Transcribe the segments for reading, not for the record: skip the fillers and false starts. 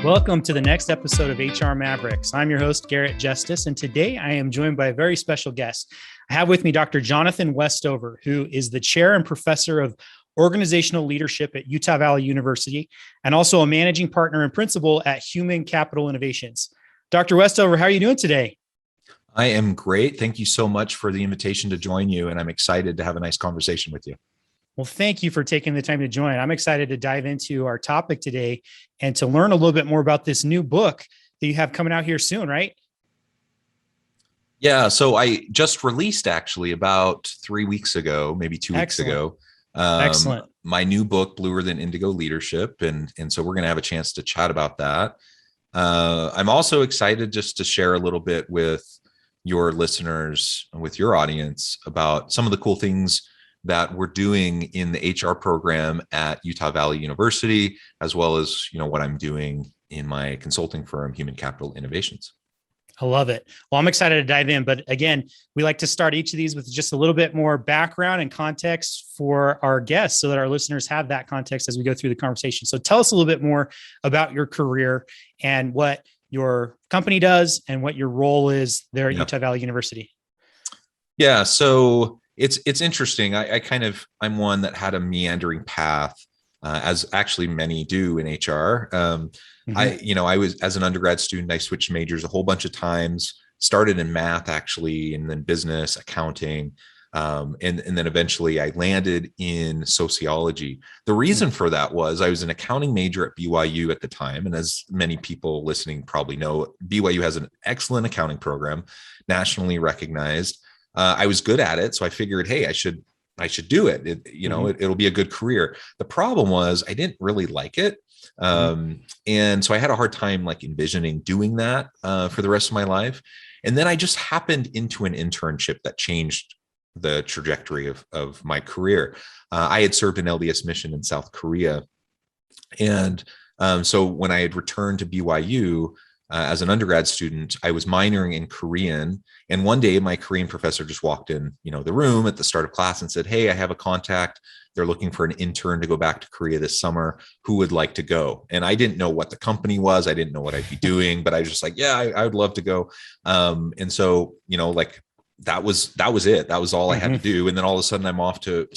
Welcome to the next episode of HR Mavericks. I'm your host, Garrett Justice, and today I am joined by a very special guest. I have with me Dr. Jonathan Westover, who is the chair and professor of organizational leadership at Utah Valley University, and also a managing partner and principal at Human Capital Innovations. Dr. Westover, how are you doing today? I am great. Thank you so much for the invitation to join you, and I'm excited to have a nice conversation with you. Well, thank you for taking the time to join. I'm excited to dive into our topic today and to learn a little bit more about this new book that you have coming out here soon, right? Yeah, so I just released actually about 3 weeks ago, maybe 2 weeks ago, Excellent. my new book, Bluer Than Indigo Leadership. And so we're going to have a chance to chat about that. I'm also excited just to share a little bit with your listeners, with your audience, about some of the cool things that we're doing in the HR program at Utah Valley University, as well as, what I'm doing in my consulting firm, Human Capital Innovations. I love it. Well, I'm excited to dive in, but again, we like to start each of these with just a little bit more background and context for our guests so that our listeners have that context as we go through the conversation. So tell us a little bit more about your career and what your company does and what your role is there at Utah Valley University. Yeah, so it's interesting. I'm one that had a meandering path, as actually many do in HR. I was, as an undergrad student, I switched majors a whole bunch of times, started in math actually, and then business, accounting. And then eventually I landed in sociology. The reason for that was I was an accounting major at BYU at the time. And as many people listening probably know, BYU has an excellent accounting program, nationally recognized. I was good at it. So I figured, hey, I should do it. It'll be a good career. The problem was I didn't really like it. And so I had a hard time envisioning doing that for the rest of my life. And then I just happened into an internship that changed the trajectory of my career. I had served an LDS mission in South Korea. And so when I had returned to BYU, as an undergrad student, I was minoring in Korean. And one day my Korean professor just walked in, the room at the start of class and said, "Hey, I have a contact. They're looking for an intern to go back to Korea this summer. Who would like to go?" And I didn't know what the company was. I didn't know what I'd be doing, but I was just like, yeah, I would love to go. And so, that was it. That was all I had to do. And then all of a sudden I'm off to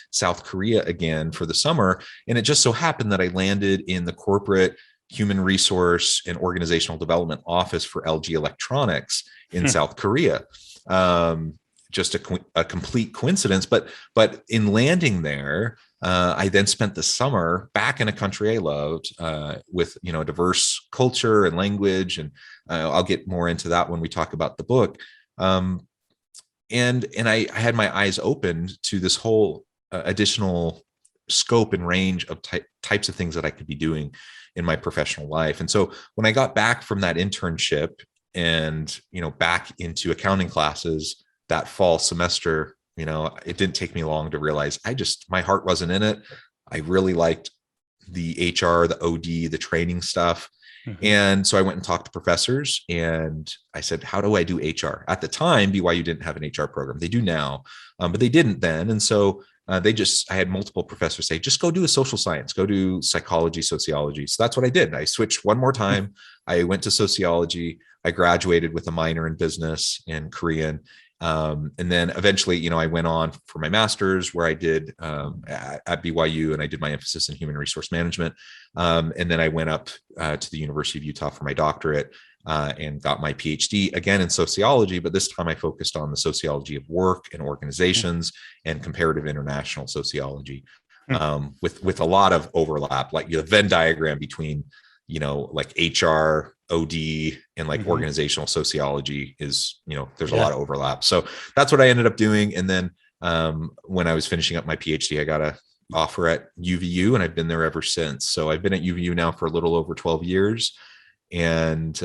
South Korea again for the summer. And it just so happened that I landed in the corporate human resource and organizational development office for LG Electronics in South Korea. Just a complete coincidence, but in landing there, I then spent the summer back in a country I loved, with a diverse culture and language, and I'll get more into that when we talk about the book. And I had my eyes opened to this whole additional scope and range of types of things that I could be doing in my professional life. And so when I got back from that internship and, back into accounting classes that fall semester, it didn't take me long to realize my heart wasn't in it. I really liked the HR, the OD, the training stuff. And so I went and talked to professors and I said, how do I do HR? At the time, BYU didn't have an HR program. They do now, but they didn't then. And so I had multiple professors say, just go do a social science, go do psychology, sociology. So that's what I did. I switched one more time. I went to sociology. I graduated with a minor in business and Korean. And then eventually, I went on for my master's where I did at BYU, and I did my emphasis in human resource management. And then I went up to the University of Utah for my doctorate and got my PhD again in sociology, but this time I focused on the sociology of work and organizations and comparative international sociology, with a lot of overlap, like the Venn diagram between HR, OD, and organizational sociology is, there's a lot of overlap. So that's what I ended up doing. And then when I was finishing up my PhD, I got an offer at UVU, and I've been there ever since. So I've been at UVU now for a little over 12 years and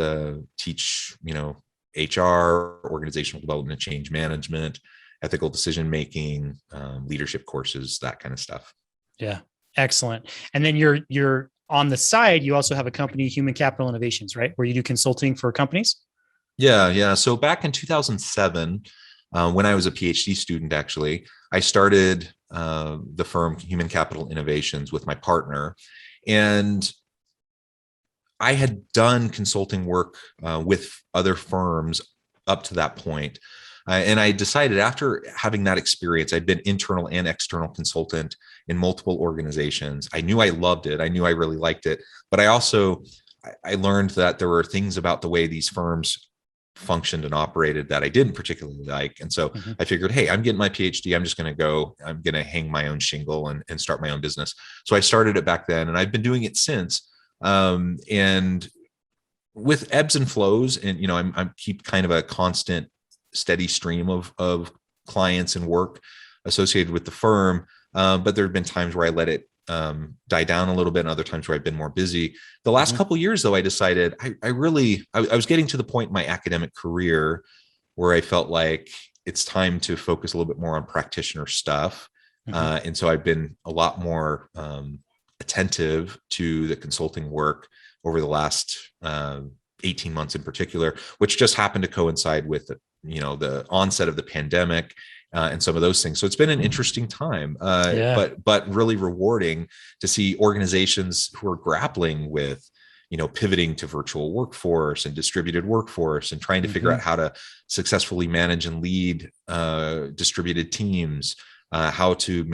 teach, HR, organizational development, change management, ethical decision making, leadership courses, that kind of stuff. Yeah, excellent. And then you're on the side, you also have a company, Human Capital Innovations, right? Where you do consulting for companies? Yeah. So back in 2007, when I was a PhD student, actually, I started the firm Human Capital Innovations with my partner. And I had done consulting work with other firms up to that point. And I decided after having that experience, I'd been internal and external consultant in multiple organizations. I knew I loved it. I knew I really liked it. But I learned that there were things about the way these firms functioned and operated that I didn't particularly like. And so I figured, hey, I'm getting my PhD. I'm going to hang my own shingle and start my own business. So I started it back then, and I've been doing it since. And with ebbs and flows, and I'm keep kind of a constant, steady stream of clients and work associated with the firm. But there have been times where I let it die down a little bit, and other times where I've been more busy. The last couple of years, though, I decided I was getting to the point in my academic career where I felt like it's time to focus a little bit more on practitioner stuff. And so I've been a lot more attentive to the consulting work over the last 18 months in particular, which just happened to coincide with the onset of the pandemic and some of those things. So it's been an interesting time, but really rewarding to see organizations who are grappling with, pivoting to virtual workforce and distributed workforce and trying to figure out how to successfully manage and lead distributed teams, how to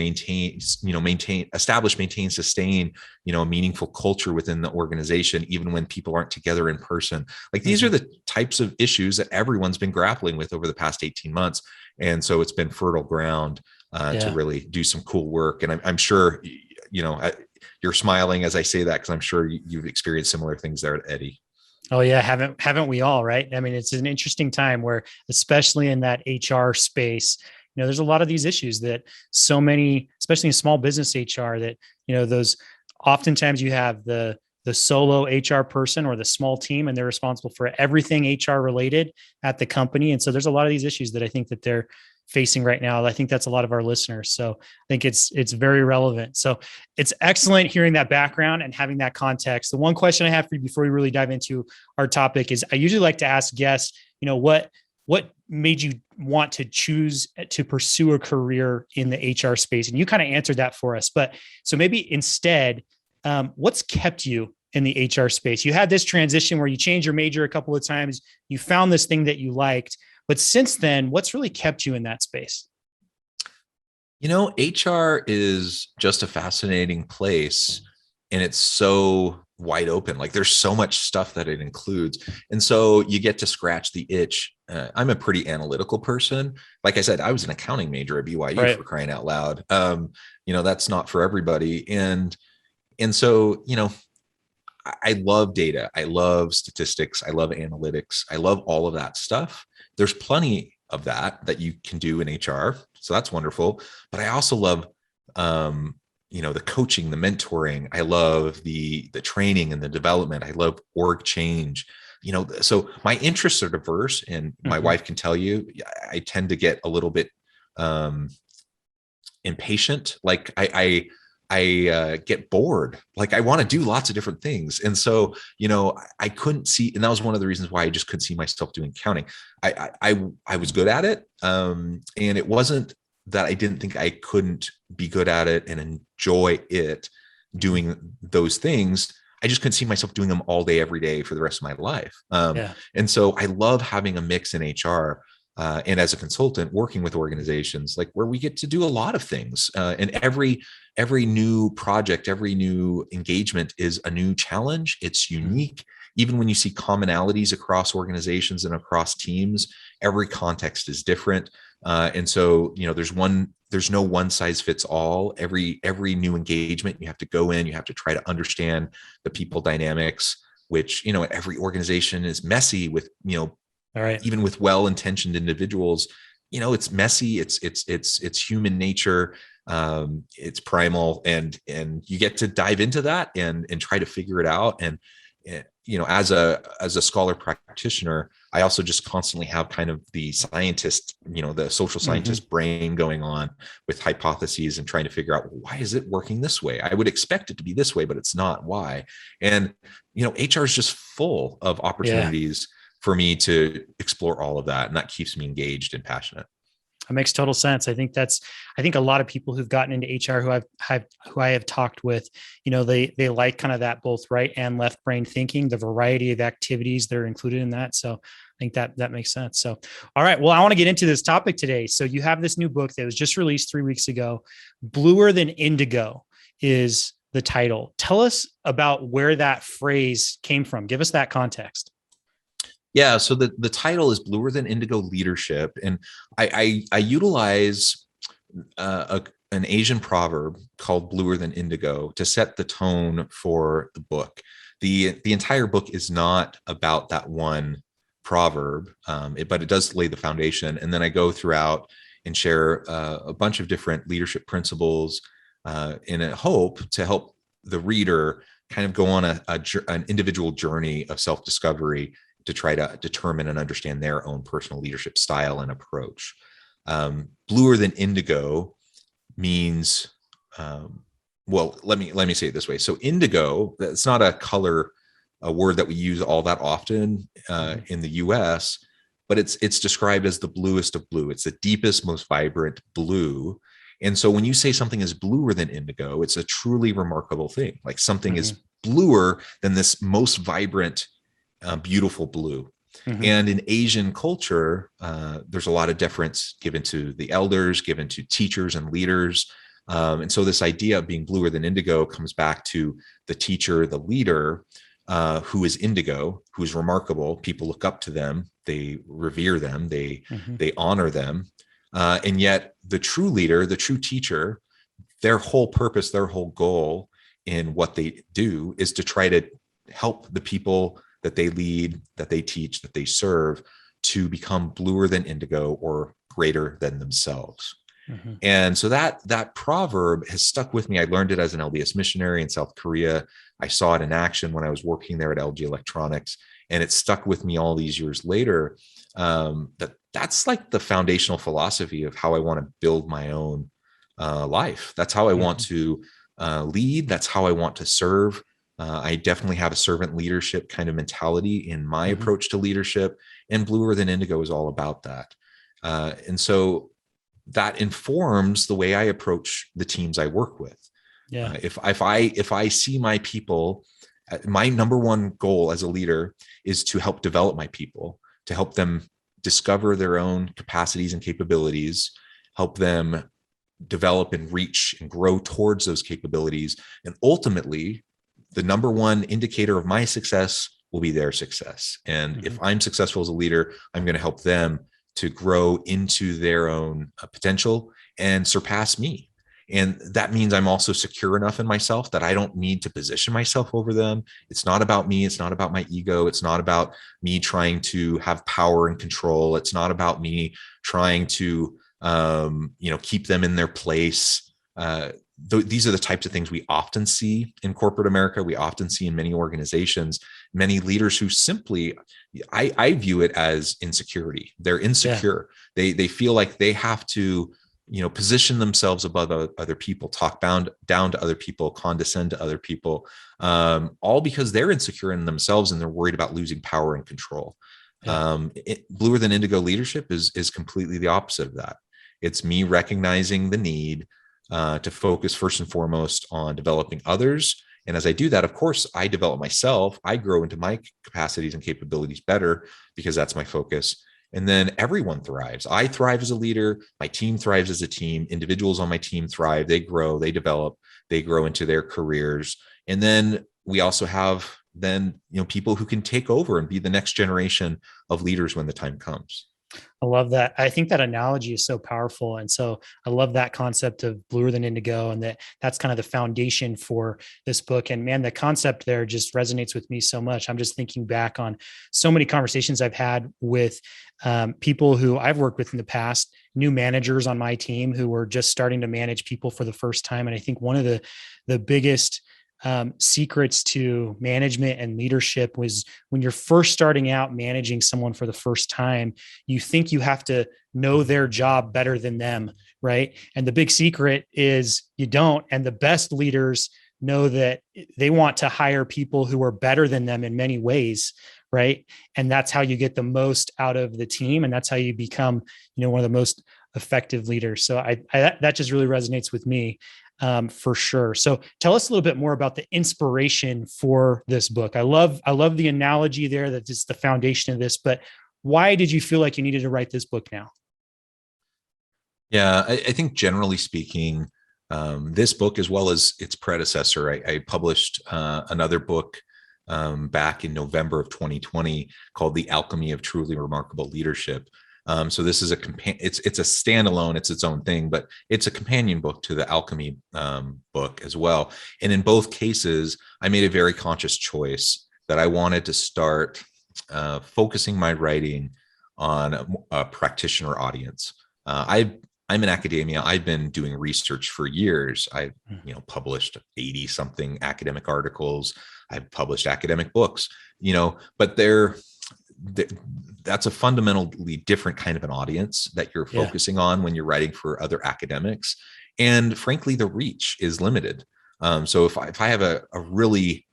establish, maintain, sustain, a meaningful culture within the organization, even when people aren't together in person. Like these are the types of issues that everyone's been grappling with over the past 18 months. And so it's been fertile ground to really do some cool work. And I'm sure, you're smiling as I say that, because I'm sure you've experienced similar things there at Eddie. Oh yeah. Haven't we all, right? I mean, it's an interesting time where, especially in that HR space, there's a lot of these issues that so many, especially in small business HR, that, those oftentimes you have the solo HR person or the small team, and they're responsible for everything HR related at the company. And so there's a lot of these issues that I think that they're facing right now. I think that's a lot of our listeners. So I think it's very relevant. So it's excellent hearing that background and having that context. The one question I have for you before we really dive into our topic is, I usually like to ask guests, what made you want to choose to pursue a career in the HR space? And you kind of answered that for us, but so maybe instead, what's kept you in the HR space? You had this transition where you changed your major a couple of times, you found this thing that you liked, but since then, what's really kept you in that space? HR is just a fascinating place, and it's so wide open. Like there's so much stuff that it includes. And so you get to scratch the itch. I'm a pretty analytical person. Like I said, I was an accounting major at BYU, for crying out loud. That's not for everybody. And so, I love data. I love statistics. I love analytics. I love all of that stuff. There's plenty of that you can do in HR. So that's wonderful. But I also love, the coaching, the mentoring. I love the training and the development. I love org change. So my interests are diverse, and my wife can tell you, I tend to get a little bit impatient. Like I get bored. Like I want to do lots of different things. And so, I couldn't see, and that was one of the reasons why I just couldn't see myself doing accounting. I was good at it. And it wasn't that I didn't think I couldn't be good at it and enjoy it doing those things. I just couldn't see myself doing them all day, every day for the rest of my life. And so I love having a mix in HR. And as a consultant working with organizations, like where we get to do a lot of things, and every new project, every new engagement is a new challenge. It's unique. Even when you see commonalities across organizations and across teams, every context is different. And so, there's no one size fits all. Every new engagement, you have to go in, you have to try to understand the people dynamics, which, every organization is messy with, all right, even with well-intentioned individuals, it's messy. It's human nature. It's primal, and you get to dive into that and try to figure it out. And as a scholar practitioner, I also just constantly have kind of the scientist, the social scientist brain going on with hypotheses and trying to figure out, why is it working this way? I would expect it to be this way, but it's not. Why? And HR is just full of opportunities for me to explore all of that. And that keeps me engaged and passionate. That makes total sense. I think a lot of people who've gotten into HR who I have talked with, they like kind of that both right and left brain thinking, the variety of activities that are included in that. So I think that makes sense. So, all right. Well, I want to get into this topic today. So you have this new book that was just released 3 weeks ago. Bluer Than Indigo is the title. Tell us about where that phrase came from. Give us that context. Yeah, so the title is Bluer Than Indigo Leadership, and I utilize an Asian proverb called Bluer Than Indigo to set the tone for the book. The entire book is not about that one proverb, but it does lay the foundation, and then I go throughout and share a bunch of different leadership principles in a hope to help the reader kind of go on an individual journey of self-discovery to try to determine and understand their own personal leadership style and approach. Bluer than indigo means, well, let me say it this way. So indigo, that's not a color, a word that we use all that often in the US, but it's described as the bluest of blue. It's the deepest, most vibrant blue. And so when you say something is bluer than indigo, it's a truly remarkable thing. Like something is bluer than this most vibrant, beautiful blue. And in Asian culture, there's a lot of deference given to the elders, given to teachers and leaders. And so this idea of being bluer than indigo comes back to the teacher, the leader, who is indigo, who is remarkable. People look up to them, they revere them, they honor them. And yet the true leader, the true teacher, their whole purpose, their whole goal in what they do is to try to help the people that they lead, that they teach, that they serve to become bluer than indigo or greater than themselves. And so that proverb has stuck with me. I learned it as an LDS missionary in South Korea. I saw it in action when I was working there at LG Electronics, and it stuck with me all these years later. That's like the foundational philosophy of how I want to build my own life. That's how I want to lead. That's how I want to serve. I definitely have a servant leadership kind of mentality in my approach to leadership, and Bluer Than Indigo is all about that. And so that informs the way I approach the teams I work with. Yeah. If I see my people, my number one goal as a leader is to help develop my people, to help them discover their own capacities and capabilities, help them develop and reach and grow towards those capabilities. And ultimately, the number one indicator of my success will be their success. And if I'm successful as a leader, I'm going to help them to grow into their own potential and surpass me. And that means I'm also secure enough in myself that I don't need to position myself over them. It's not about me. It's not about my ego. It's not about me trying to have power and control. It's not about me trying to, keep them in their place. These are the types of things we often see in corporate America. We often see in many organizations, many leaders who simply, I view it as insecurity. They're insecure. Yeah. They feel like they have to, position themselves above other people, talk down to other people, condescend to other people, all because they're insecure in themselves and they're worried about losing power and control. Yeah. Bluer Than Indigo leadership is completely the opposite of that. It's me recognizing the need to focus first and foremost on developing others. And as I do that, of course, I develop myself. I grow into my capacities and capabilities better because that's my focus. And then everyone thrives. I thrive as a leader. My team thrives as a team. Individuals on my team thrive. They grow, they develop, they grow into their careers. And then we also have people who can take over and be the next generation of leaders when the time comes. I love that. I think that analogy is so powerful. And so I love that concept of bluer than indigo, and that's kind of the foundation for this book. And man, the concept there just resonates with me so much. I'm just thinking back on so many conversations I've had with people who I've worked with in the past, new managers on my team who were just starting to manage people for the first time. And I think one of the biggest secrets to management and leadership was when you're first starting out managing someone for the first time, you think you have to know their job better than them, right? And the big secret is you don't. And the best leaders know that they want to hire people who are better than them in many ways, right? And that's how you get the most out of the team. And that's how you become, one of the most effective leaders. So that just really resonates with me, for sure. So tell us a little bit more about the inspiration for this book. I love the analogy there that it's the foundation of this, but why did you feel like you needed to write this book now? Yeah, I think generally speaking, this book, as well as its predecessor, I published another book back in November of 2020 called "The Alchemy of Truly Remarkable Leadership." So this is it's a standalone, it's its own thing, but it's a companion book to the Alchemy book as well. And in both cases, I made a very conscious choice that I wanted to start focusing my writing on a practitioner audience. I'm in academia. I've been doing research for years. I've published 80 something academic articles. I've published academic books, but that's a fundamentally different kind of an audience that you're focusing on when you're writing for other academics. And frankly, the reach is limited. So if I have a really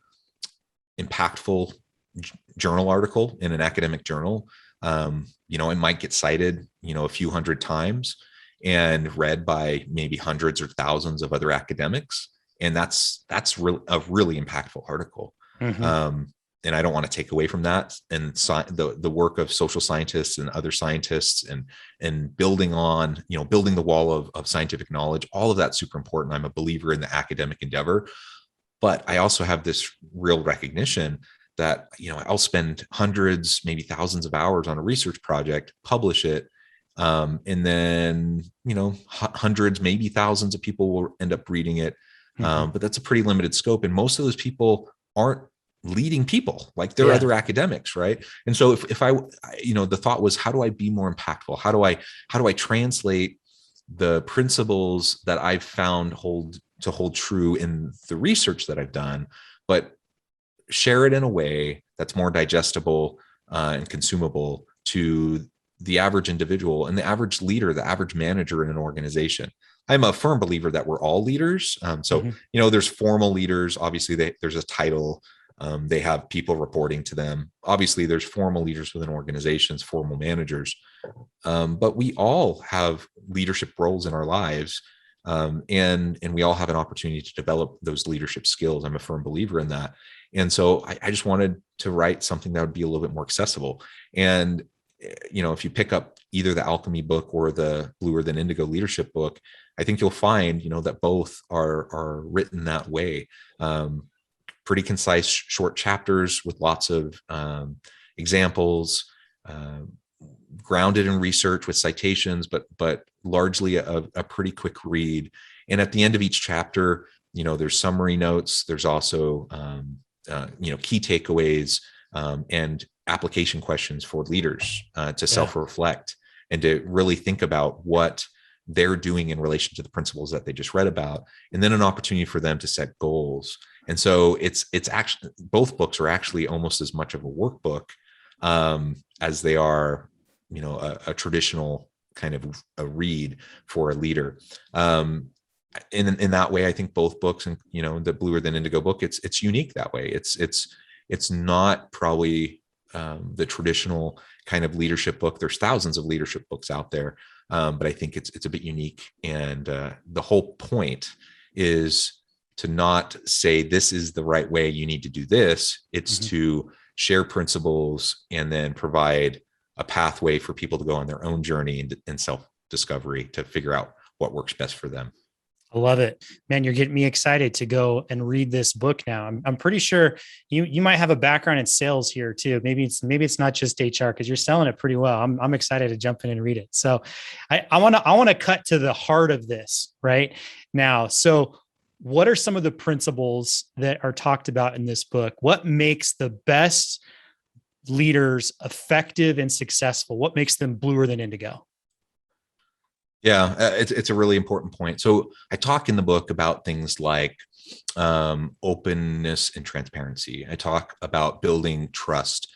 impactful journal article in an academic journal, it might get cited, a few hundred times and read by maybe hundreds or thousands of other academics. And that's a really impactful article. Mm-hmm. And I don't want to take away from that. And the work of social scientists and other scientists and building the wall of scientific knowledge, all of that's super important. I'm a believer in the academic endeavor, but I also have this real recognition that, I'll spend hundreds, maybe thousands of hours on a research project, publish it, and then, hundreds, maybe thousands of people will end up reading it. Mm-hmm. But that's a pretty limited scope. And most of those people aren't leading people, like they're other academics. Right. And so if I, the thought was, how do I be more impactful? How do I translate the principles that I've found hold true in the research that I've done, but share it in a way that's more digestible and consumable to the average individual and the average leader, the average manager in an organization. I'm a firm believer that we're all leaders. Mm-hmm. There's formal leaders. Obviously, there's a title. They have people reporting to them. Obviously, there's formal leaders within organizations, formal managers. But we all have leadership roles in our lives. And we all have an opportunity to develop those leadership skills. I'm a firm believer in that. And so I just wanted to write something that would be a little bit more accessible. And if you pick up either the Alchemy book or the Bluer Than Indigo Leadership book, I think you'll find, that both are written that way. Pretty concise, short chapters with lots of examples, grounded in research with citations, but largely a pretty quick read. And at the end of each chapter, there's summary notes. There's also, key takeaways and application questions for leaders to self-reflect and to really think about what they're doing in relation to the principles that they just read about, and then an opportunity for them to set goals. And so it's actually, both books are actually almost as much of a workbook as they are, a traditional kind of a read for a leader. In that way, I think both books, and the Bluer Than Indigo book, it's unique that way. It's not probably the traditional kind of leadership book. There's thousands of leadership books out there, but I think it's a bit unique. And the whole point is to not say this is the right way, you need to do this. It's mm-hmm. to share principles and then provide a pathway for people to go on their own journey and self-discovery to figure out what works best for them. I love it, man. You're getting me excited to go and read this book now. I'm pretty sure you might have a background in sales here too. Maybe it's not just HR, because you're selling it pretty well. I'm excited to jump in and read it. So I want to cut to the heart of this right now. So what are some of the principles that are talked about in this book? What makes the best leaders effective and successful? What makes them bluer than indigo? Yeah, it's a really important point. So I talk in the book about things like openness and transparency. I talk about building trust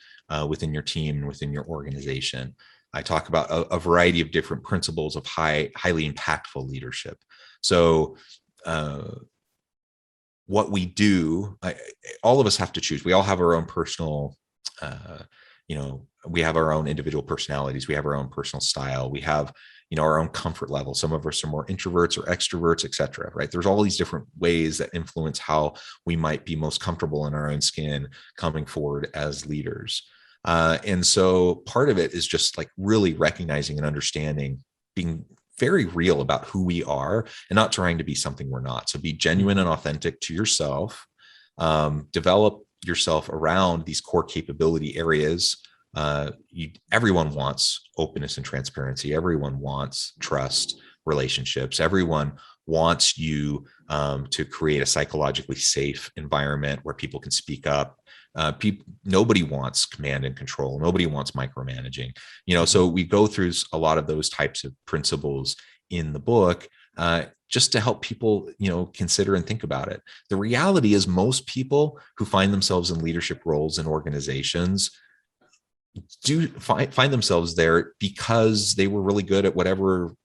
within your team and within your organization. I talk about a variety of different principles of highly impactful leadership. So what we do, all of us have to choose. We all have our own personal, we have our own individual personalities. We have our own personal style. We have, our own comfort level. Some of us are more introverts or extroverts, et cetera, right? There's all these different ways that influence how we might be most comfortable in our own skin coming forward as leaders. And so part of it is just like really recognizing and understanding, being very real about who we are and not trying to be something we're not. So be genuine and authentic to yourself. Develop yourself around these core capability areas. Everyone wants openness and transparency. Everyone wants trust, relationships. Everyone wants you to create a psychologically safe environment where people can speak up. Nobody wants command and control. Nobody wants micromanaging. So we go through a lot of those types of principles in the book, just to help people, consider and think about it. The reality is most people who find themselves in leadership roles in organizations do find themselves there because they were really good at whatever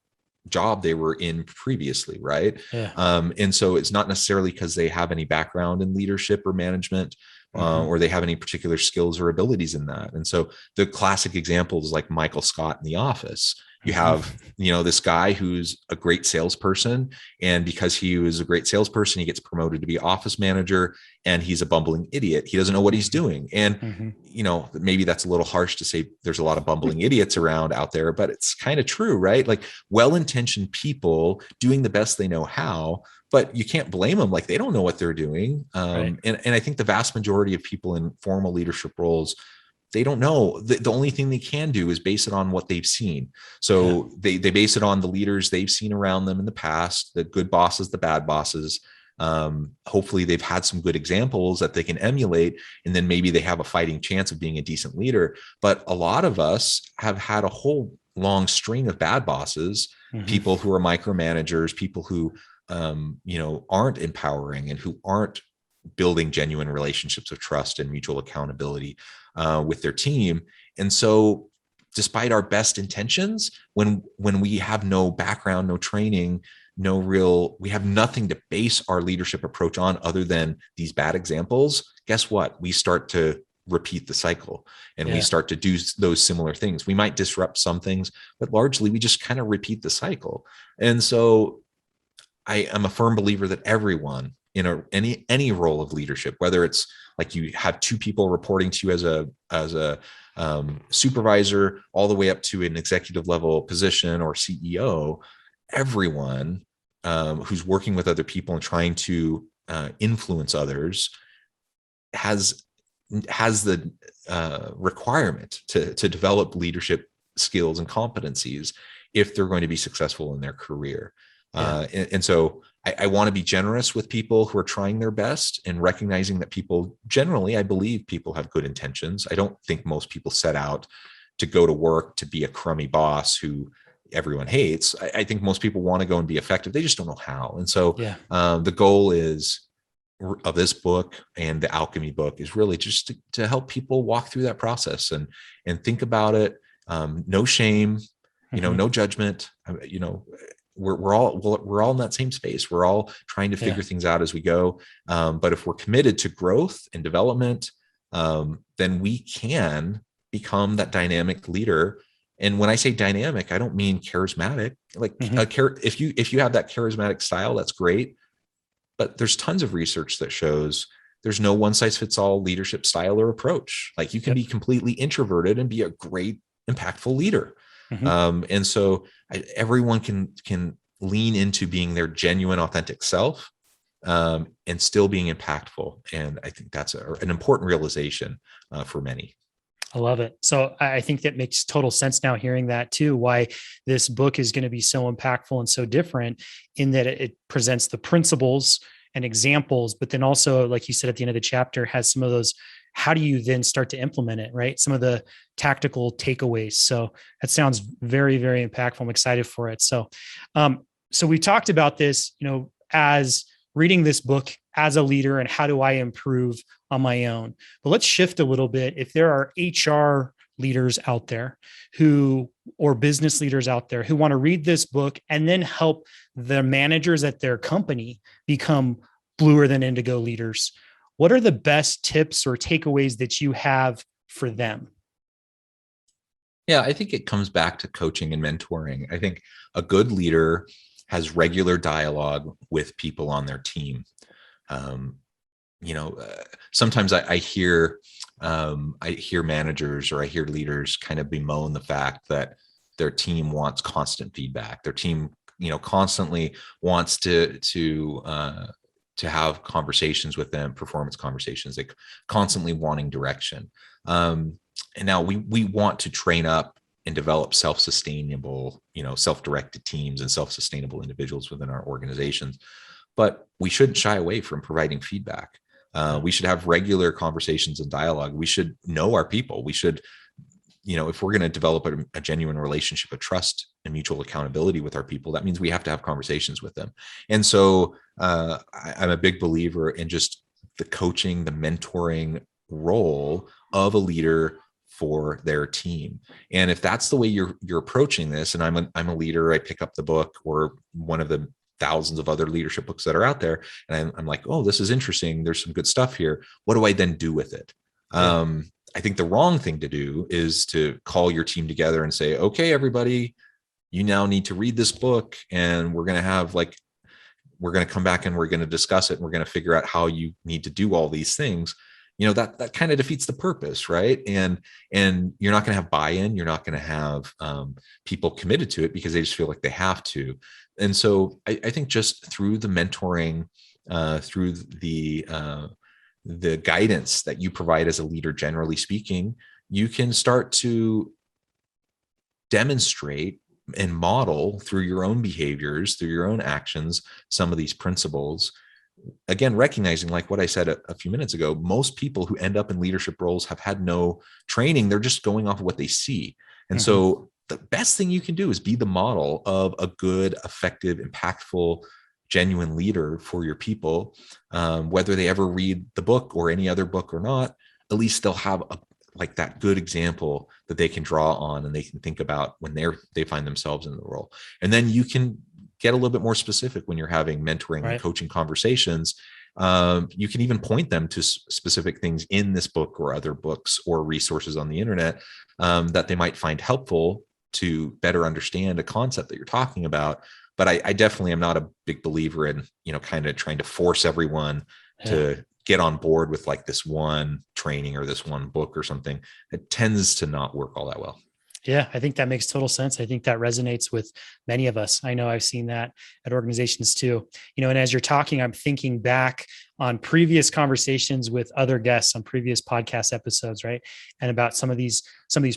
job they were in previously, right? Yeah. And so it's not necessarily because they have any background in leadership or management, or they have any particular skills or abilities in that. And so the classic example is like Michael Scott in The Office. You have, this guy who's a great salesperson, and because he was a great salesperson, he gets promoted to be office manager, and he's a bumbling idiot. He doesn't know what he's doing. And, maybe that's a little harsh to say there's a lot of bumbling idiots around out there, but it's kind of true, right? Like well-intentioned people doing the best they know how, but you can't blame them. Like they don't know what they're doing. Right. And I think the vast majority of people in formal leadership roles, they don't know. The only thing they can do is base it on what they've seen. So they base it on the leaders they've seen around them in the past, the good bosses, the bad bosses. Hopefully they've had some good examples that they can emulate, and then maybe they have a fighting chance of being a decent leader. But a lot of us have had a whole long string of bad bosses, people who are micromanagers, people who, aren't empowering and who aren't building genuine relationships of trust and mutual accountability with their team. And so despite our best intentions, when we have no background, no training, we have nothing to base our leadership approach on other than these bad examples, guess what? We start to repeat the cycle, and we start to do those similar things. We might disrupt some things, but largely we just kind of repeat the cycle. And so I am a firm believer that everyone in any role of leadership, whether it's like you have two people reporting to you as a supervisor, all the way up to an executive level position or CEO, everyone who's working with other people and trying to influence others has the requirement to develop leadership skills and competencies if they're going to be successful in their career. And so I want to be generous with people who are trying their best, and recognizing that people generally, I believe people have good intentions. I don't think most people set out to go to work to be a crummy boss who everyone hates. I think most people want to go and be effective. They just don't know how. And so the goal of this book and the Alchemy book is really just to help people walk through that process and think about it. No shame, no judgment. We're all in that same space. We're all trying to figure things out as we go. But if we're committed to growth and development, then we can become that dynamic leader. And when I say dynamic, I don't mean charismatic. Like if you have that charismatic style, that's great. But there's tons of research that shows there's no one size fits all leadership style or approach. Like you can be completely introverted and be a great, impactful leader. And so everyone can lean into being their genuine, authentic self, and still being impactful. And I think that's an important realization for many. I love it. So I think that makes total sense now, hearing that too, why this book is going to be so impactful and so different, in that it presents the principles and examples, but then also, like you said, at the end of the chapter, has some of those, how do you then start to implement it, right? Some of the tactical takeaways. So that sounds very, very impactful. I'm excited for it. So we talked about this, as reading this book as a leader and how do I improve on my own. But let's shift a little bit. If there are HR leaders out there or business leaders out there who want to read this book and then help the managers at their company become bluer than indigo leaders, what are the best tips or takeaways that you have for them? Yeah, I think it comes back to coaching and mentoring. I think a good leader has regular dialogue with people on their team. Um, Sometimes I hear managers or I hear leaders kind of bemoan the fact that their team wants constant feedback. Their team, constantly wants to have conversations with them, performance conversations, like constantly wanting direction. And now we want to train up and develop self-sustainable, self-directed teams and self-sustainable individuals within our organizations. But we shouldn't shy away from providing feedback. We should have regular conversations and dialogue. We should know our people. We should, if we're going to develop a genuine relationship of trust and mutual accountability with our people, that means we have to have conversations with them. And so I'm a big believer in just the coaching, the mentoring role of a leader for their team. And if that's the way you're approaching this, and I'm a leader, I pick up the book or one of the thousands of other leadership books that are out there, and I'm like, oh, this is interesting. There's some good stuff here. What do I then do with it? Yeah. I think the wrong thing to do is to call your team together and say, okay, everybody, you now need to read this book, and we're going to come back and we're going to discuss it. And we're going to figure out how you need to do all these things. That kind of defeats the purpose, right? And you're not going to have buy-in. You're not going to have people committed to it because they just feel like they have to. And so I think just through the mentoring, through the guidance that you provide as a leader, generally speaking, you can start to demonstrate and model through your own behaviors, through your own actions, some of these principles. Again, recognizing, like what I said a few minutes ago, most people who end up in leadership roles have had no training. They're just going off of what they see. And so the best thing you can do is be the model of a good, effective, impactful, genuine leader for your people. Whether they ever read the book or any other book or not, at least they'll have that good example that they can draw on and they can think about when they find themselves in the role. And then you can get a little bit more specific when you're having mentoring and coaching conversations. You can even point them to specific things in this book or other books or resources on the internet that they might find helpful to better understand a concept that you're talking about. But I definitely am not a big believer in, kind of trying to force everyone to get on board with like this one training or this one book or something. It tends to not work all that well. Yeah, I think that makes total sense. I think that resonates with many of us. I know I've seen that at organizations too. And as you're talking, I'm thinking back on previous conversations with other guests on previous podcast episodes, right? And about some of these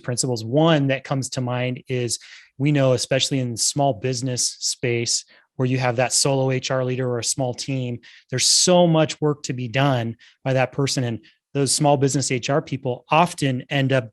principles. One that comes to mind is, we know, especially in the small business space, where you have that solo HR leader or a small team, there's so much work to be done by that person. And those small business HR people often end up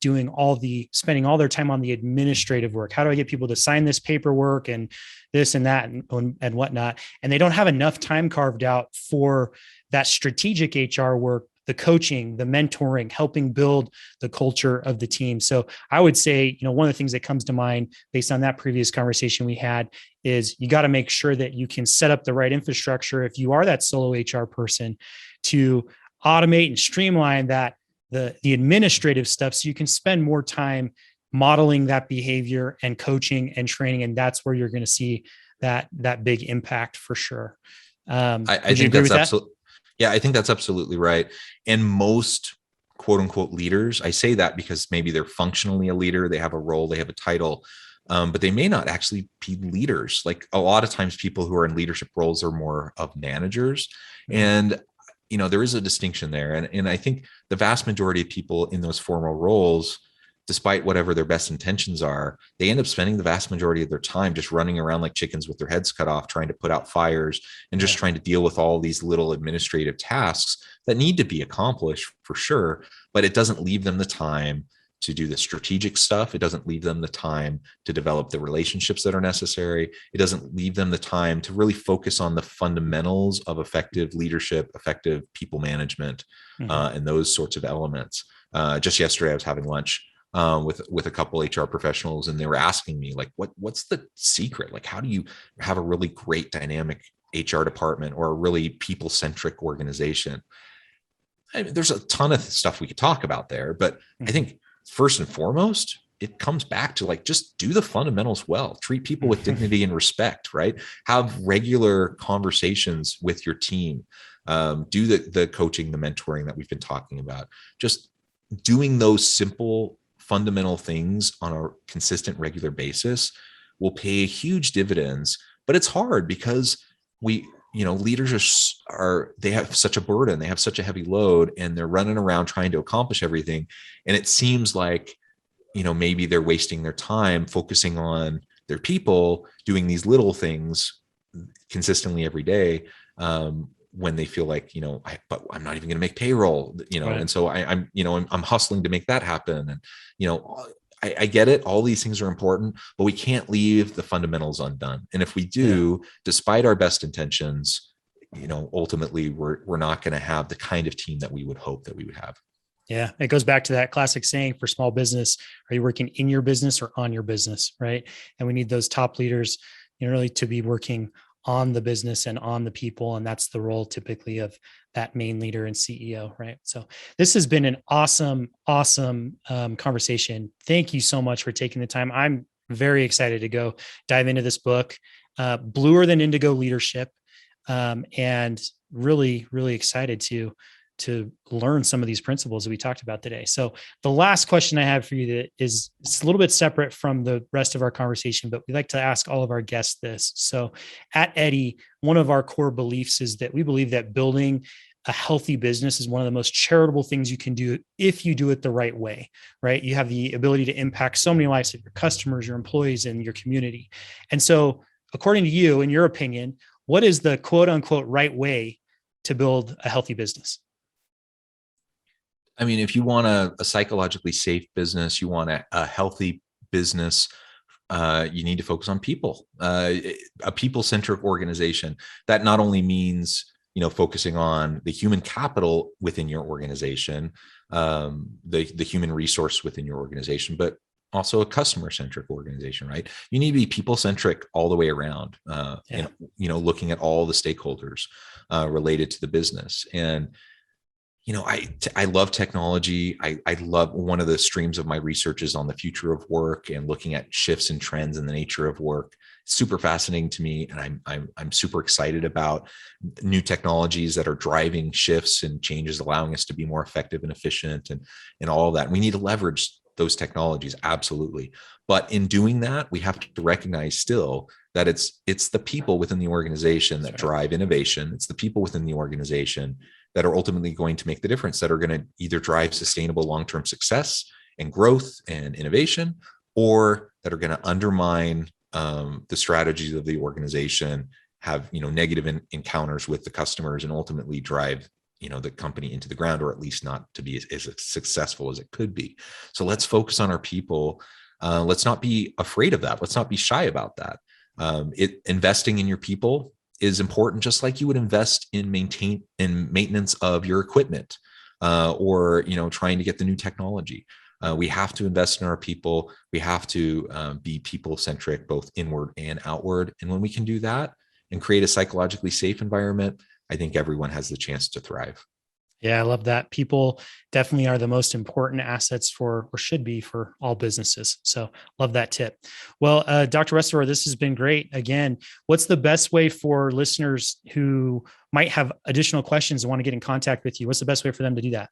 spending all their time on the administrative work. How do I get people to sign this paperwork and this and that and whatnot? And they don't have enough time carved out for that strategic HR work, the coaching, the mentoring, helping build the culture of the team. So I would say, one of the things that comes to mind based on that previous conversation we had is you got to make sure that you can set up the right infrastructure if you are that solo HR person to automate and streamline the administrative stuff so you can spend more time modeling that behavior and coaching and training. And that's where you're going to see that big impact for sure. I think that's absolutely, yeah, I think that's absolutely right. And most quote unquote leaders, I say that because maybe they're functionally a leader, they have a role, they have a title, but they may not actually be leaders. Like a lot of times people who are in leadership roles are more of managers. And there is a distinction there. And I think the vast majority of people in those formal roles, despite whatever their best intentions are, they end up spending the vast majority of their time just running around like chickens with their heads cut off, trying to put out fires and just trying to deal with all these little administrative tasks that need to be accomplished for sure. But it doesn't leave them the time to do the strategic stuff. It doesn't leave them the time to develop the relationships that are necessary. It doesn't leave them the time to really focus on the fundamentals of effective leadership, effective people management, and those sorts of elements. Just yesterday, I was having lunch with a couple HR professionals, and they were asking me, like, what's the secret? Like, how do you have a really great dynamic HR department or a really people-centric organization? I mean, there's a ton of stuff we could talk about there, but I think first and foremost, it comes back to like, just do the fundamentals well, treat people with dignity and respect, right? Have regular conversations with your team, do the coaching, the mentoring that we've been talking about. Just doing those simple fundamental things on a consistent, regular basis will pay huge dividends. But it's hard because leaders they have such a burden, they have such a heavy load, and they're running around trying to accomplish everything. And it seems like, maybe they're wasting their time focusing on their people, doing these little things consistently every day, when they feel like, but I'm not even going to make payroll, right. And so I'm hustling to make that happen. And, I get it. All these things are important, but we can't leave the fundamentals undone. And if we do, despite our best intentions, ultimately we're not going to have the kind of team that we would hope that we would have. Yeah. It goes back to that classic saying for small business: are you working in your business or on your business? Right. And we need those top leaders, really to be working on the business and on the people. And that's the role typically of that main leader and CEO, right? So this has been an awesome conversation. Thank you so much for taking the time. I'm very excited to go dive into this book, Bluer Than Indigo Leadership, and really, really excited to learn some of these principles that we talked about today. So the last question I have for you that is, it's a little bit separate from the rest of our conversation, but we like to ask all of our guests this. So at Eddy, one of our core beliefs is that we believe that building a healthy business is one of the most charitable things you can do if you do it the right way, right? You have the ability to impact so many lives of your customers, your employees, and your community. And so according to you, in your opinion, what is the quote unquote right way to build a healthy business? I mean, if you want a psychologically safe business, you want a healthy business, you need to focus on people, a people-centric organization. That not only means, focusing on the human capital within your organization, the human resource within your organization, but also a customer-centric organization, right? You need to be people-centric all the way around, and, looking at all the stakeholders related to the business. And I love technology. I love, one of the streams of my research is on the future of work and looking at shifts and trends in the nature of work. Super fascinating to me, and I'm super excited about new technologies that are driving shifts and changes, allowing us to be more effective and efficient, and all of that. And we need to leverage those technologies, absolutely. But in doing that, we have to recognize still that it's the people within the organization that drive innovation. It's the people within the organization that are ultimately going to make the difference, that are going to either drive sustainable long-term success and growth and innovation, or that are going to undermine the strategies of the organization, have negative encounters with the customers, and ultimately drive the company into the ground, or at least not to be as successful as it could be. So let's focus on our people. Let's not be afraid of that. Let's not be shy about that. Investing in your people is important, just like you would invest in maintenance of your equipment, or trying to get the new technology. We have to invest in our people. We have to be people-centric, both inward and outward. And when we can do that and create a psychologically safe environment, I think everyone has the chance to thrive. Yeah, I love that. People definitely are the most important assets for, or should be for, all businesses. So love that tip. Well, Dr. Westover, this has been great. Again, what's the best way for listeners who might have additional questions and want to get in contact with you? What's the best way for them to do that?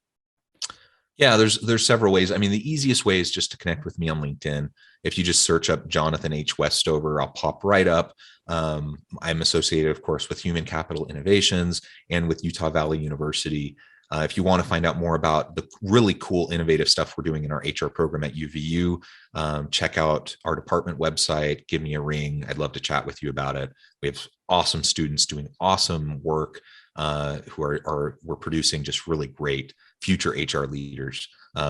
Yeah, there's several ways. I mean, the easiest way is just to connect with me on LinkedIn. If you just search up Jonathan H. Westover, I'll pop right up. I'm associated, of course, with Human Capital Innovations and with Utah Valley University. If you want to find out more about the really cool, innovative stuff we're doing in our HR program at UVU, check out our department website, give me a ring. I'd love to chat with you about it. We have awesome students doing awesome work, who we're producing just really great future HR leaders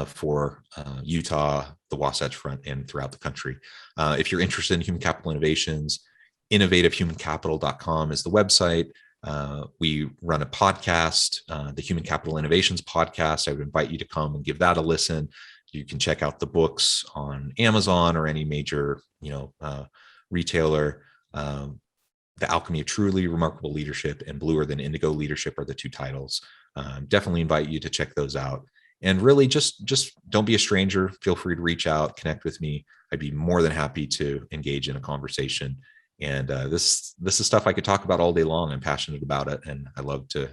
for Utah, the Wasatch Front, and throughout the country. If you're interested in human capital innovations, innovativehumancapital.com is the website. We run a podcast, the Human Capital Innovations podcast. I would invite you to come and give that a listen. You can check out the books on Amazon or any major, retailer. The Alchemy of Truly Remarkable Leadership and Bluer Than Indigo Leadership are the two titles. Definitely invite you to check those out. And really just don't be a stranger. Feel free to reach out, connect with me. I'd be more than happy to engage in a conversation. And this is stuff I could talk about all day long. I'm passionate about it, and I love to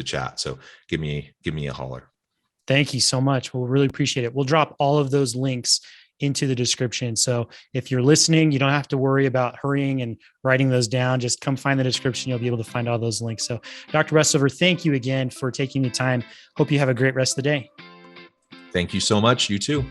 chat. So give me a holler. Thank you so much. We'll really appreciate it. We'll drop all of those links into the description. So if you're listening, you don't have to worry about hurrying and writing those down. Just come find the description. You'll be able to find all those links. So Dr. Westover, thank you again for taking the time. Hope you have a great rest of the day. Thank you so much. You too.